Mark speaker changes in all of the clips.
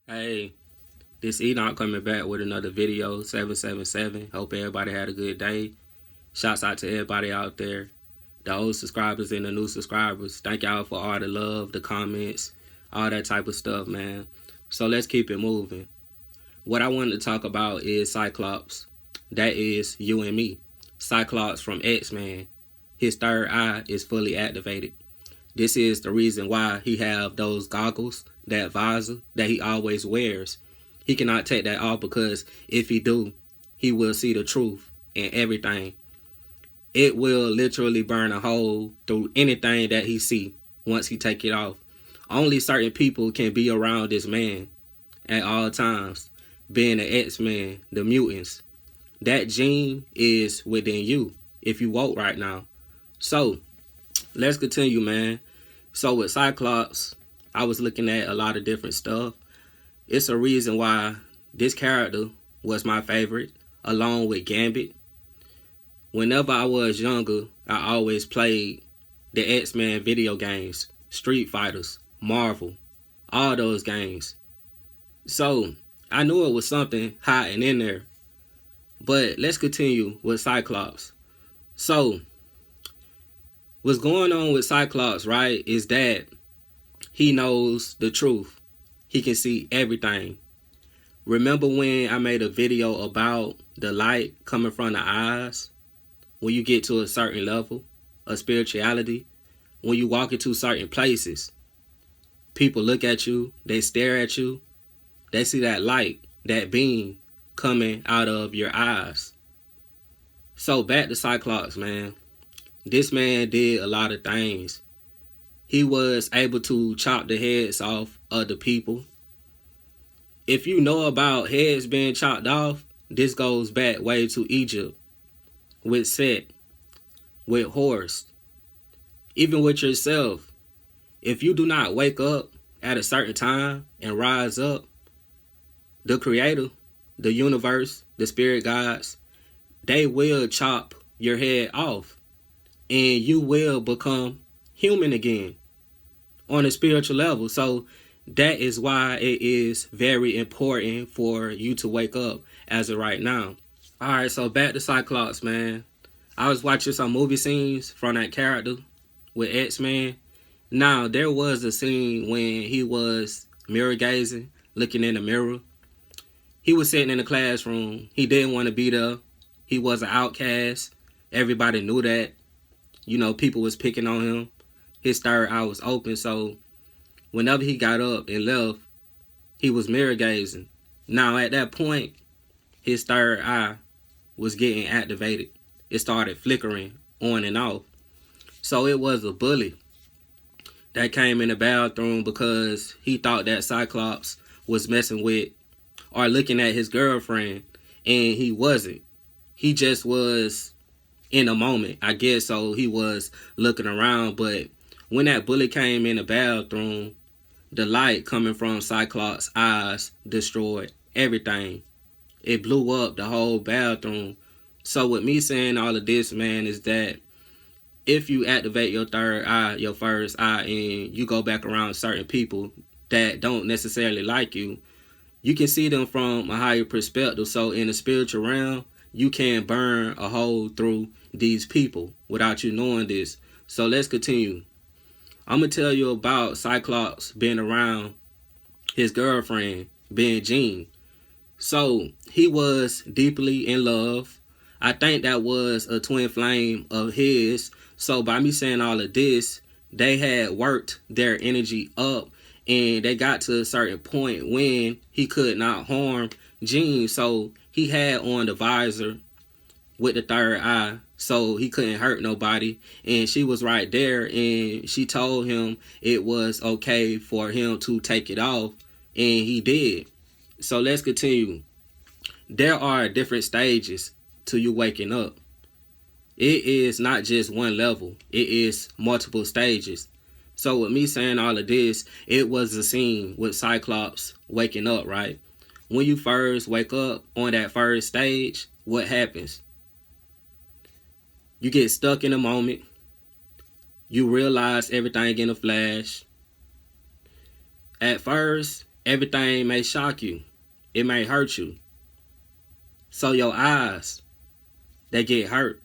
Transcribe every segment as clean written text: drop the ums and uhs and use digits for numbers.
Speaker 1: Hey, this Enoch coming back with another video, 777. Hope everybody had a good day. Shouts out to everybody out there, the old subscribers and the new subscribers. Thank y'all for all the love, the comments, all that type of stuff, man. So let's keep it moving. What I wanted to talk about is Cyclops. That is you and me. Cyclops from X-Men. His third eye is fully activated. This is the reason why he have those goggles, that visor that he always wears. He cannot take that off because if he do, he will see the truth in everything. It will literally burn a hole through anything that he see once he take it off. Only certain people can be around this man at all times. Being the X-Men, the mutants. That gene is within you if you woke right now. So, let's continue, man. So with Cyclops, I was looking at a lot of different stuff. It's a reason why this character was my favorite, along with Gambit. Whenever I was younger, I always played the X-Men video games, Street Fighters, Marvel, all those games. So I knew it was something hiding in there. But let's continue with Cyclops. So what's going on with Cyclops, right, is that he knows the truth. He can see everything. Remember when I made a video about the light coming from the eyes? When you get to a certain level of spirituality, when you walk into certain places, people look at you, they stare at you, they see that light, that beam coming out of your eyes. So back to Cyclops, man. This man did a lot of things. He was able to chop the heads off of the people. If you know about heads being chopped off, this goes back way to Egypt, with Set, with Horus, even with yourself. If you do not wake up at a certain time and rise up, the creator, the universe, the spirit gods, they will chop your head off. And you will become human again on a spiritual level. So that is why it is very important for you to wake up as of right now. Alright, so back to Cyclops, man. I was watching some movie scenes from that character with X-Men. Now, there was a scene when he was mirror gazing, looking in the mirror. He was sitting in the classroom. He didn't want to be there. He was an outcast. Everybody knew that. You know, people was picking on him. His third eye was open, so whenever he got up and left, he was mirror gazing. Now, at that point, his third eye was getting activated. It started flickering on and off. So it was a bully that came in the bathroom because he thought that Cyclops was messing with or looking at his girlfriend, and he wasn't. He just was in a moment, I guess. So he was looking around, but when that bullet came in the bathroom, the light coming from Cyclops' eyes destroyed everything. It blew up the whole bathroom. So with me saying all of this, man, is that if you activate your third eye, your first eye, and you go back around certain people that don't necessarily like you, you can see them from a higher perspective. So in the spiritual realm, you can burn a hole through these people without you knowing this. So let's continue. I'm going to tell you about Cyclops being around his girlfriend, being Jean. So he was deeply in love. I think that was a twin flame of his. So by me saying all of this, they had worked their energy up and they got to a certain point when he could not harm Jean. So he had on the visor with the third eye, so he couldn't hurt nobody. And she was right there, and she told him it was okay for him to take it off, and he did. So let's continue. There are different stages to you waking up. It is not just one level. It is multiple stages. So with me saying all of this, it was a scene with Cyclops waking up, right? When you first wake up on that first stage, what happens? You get stuck in a moment. You realize everything in a flash. At first, everything may shock you. It may hurt you. So your eyes, they get hurt.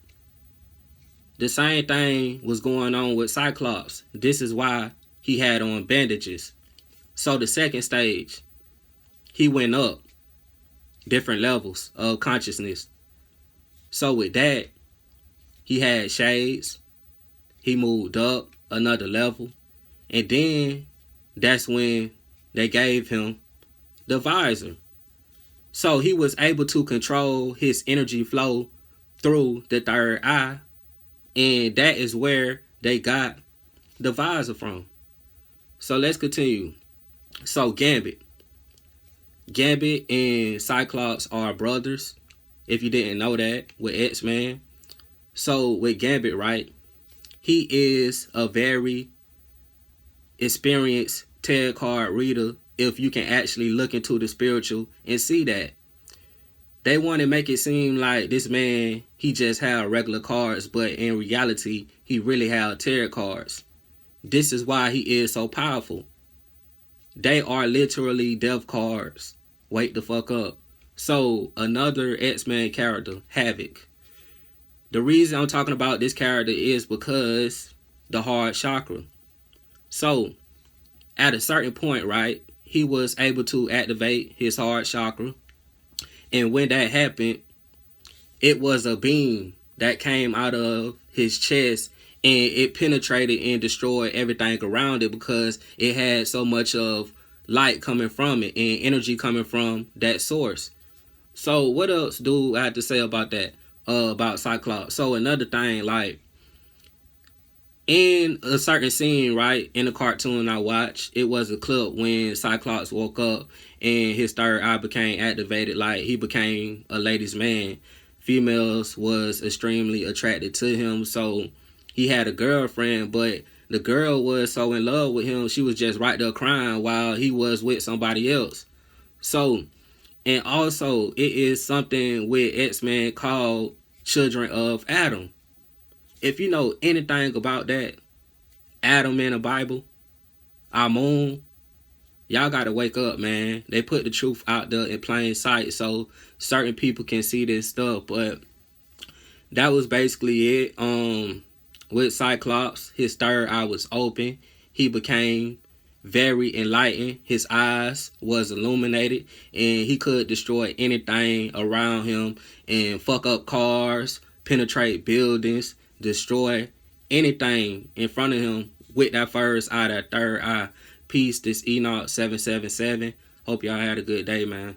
Speaker 1: The same thing was going on with Cyclops. This is why he had on bandages. So the second stage, he went up different levels of consciousness. So with that, he had shades. He moved up another level. And then that's when they gave him the visor. So he was able to control his energy flow through the third eye. And that is where they got the visor from. So let's continue. So Gambit and Cyclops are brothers, if you didn't know that, with X-Men. So with Gambit, right, he is a very experienced tarot card reader if you can actually look into the spiritual and see that. They want to make it seem like this man, he just had regular cards, but in reality, he really had tarot cards. This is why he is so powerful. They are literally death cards. Wake the fuck up. So, another X-Men character, Havoc. The reason I'm talking about this character is because the heart chakra. So, at a certain point, right, he was able to activate his heart chakra. And when that happened, it was a beam that came out of his chest, and it penetrated and destroyed everything around it because it had so much of light coming from it and energy coming from that source. So what else do I have to say about that? About Cyclops. So another thing, like, in a certain scene, right, in the cartoon I watched, it was a clip when Cyclops woke up and his third eye became activated. Like, he became a ladies' man. Females was extremely attracted to him. So he had a girlfriend, but the girl was so in love with him, she was just right there crying while he was with somebody else. So, and also, it is something with X-Men called Children of Adam. If you know anything about that, Adam in the Bible, our moon, y'all gotta wake up, man. They put the truth out there in plain sight so certain people can see this stuff. But that was basically it. With Cyclops, his third eye was open. He became very enlightened. His eyes was illuminated, and he could destroy anything around him and fuck up cars, penetrate buildings, destroy anything in front of him with that first eye, that third eye. Peace, this Enoch 777. Hope y'all had a good day, man.